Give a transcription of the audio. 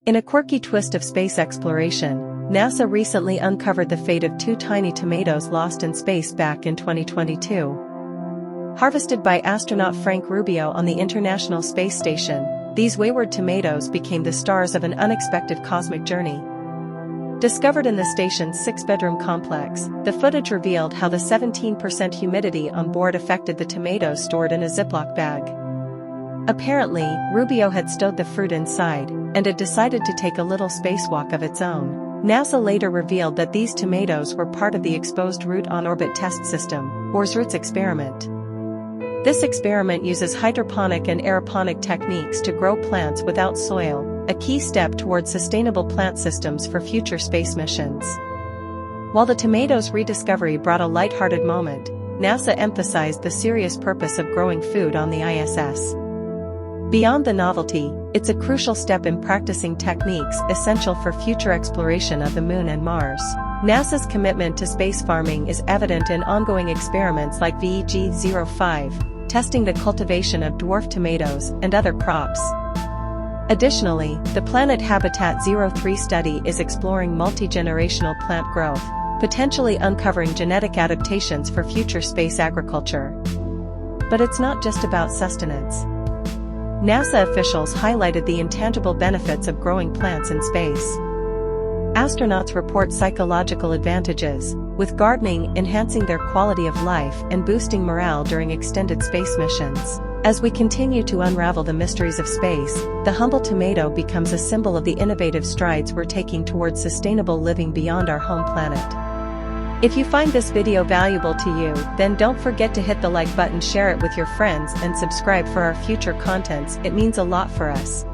In a quirky twist of space exploration, NASA recently uncovered the fate of 2 tiny tomatoes lost in space back in 2022. Harvested by astronaut Frank Rubio on the International Space Station, these wayward tomatoes became the stars of an unexpected cosmic journey. Discovered in the station's 6-bedroom complex, the footage revealed how the 17% humidity on board affected the tomatoes stored in a Ziploc bag. Apparently, Rubio had stowed the fruit inside, and had decided to take a little spacewalk of its own. NASA later revealed that these tomatoes were part of the Exposed Root On-Orbit Test System, or XROOTS experiment. This experiment uses hydroponic and aeroponic techniques to grow plants without soil, a key step towards sustainable plant systems for future space missions. While the tomatoes' rediscovery brought a lighthearted moment, NASA emphasized the serious purpose of growing food on the ISS. Beyond the novelty, it's a crucial step in practicing techniques essential for future exploration of the Moon and Mars. NASA's commitment to space farming is evident in ongoing experiments like VEG-05, testing the cultivation of dwarf tomatoes and other crops. Additionally, the Planet Habitat 03 study is exploring multi-generational plant growth, potentially uncovering genetic adaptations for future space agriculture. But it's not just about sustenance. NASA officials highlighted the intangible benefits of growing plants in space. Astronauts report psychological advantages, with gardening enhancing their quality of life and boosting morale during extended space missions. As we continue to unravel the mysteries of space, the humble tomato becomes a symbol of the innovative strides we're taking towards sustainable living beyond our home planet. If you find this video valuable to you, then don't forget to hit the like button, share it with your friends, and subscribe for our future contents. It means a lot for us.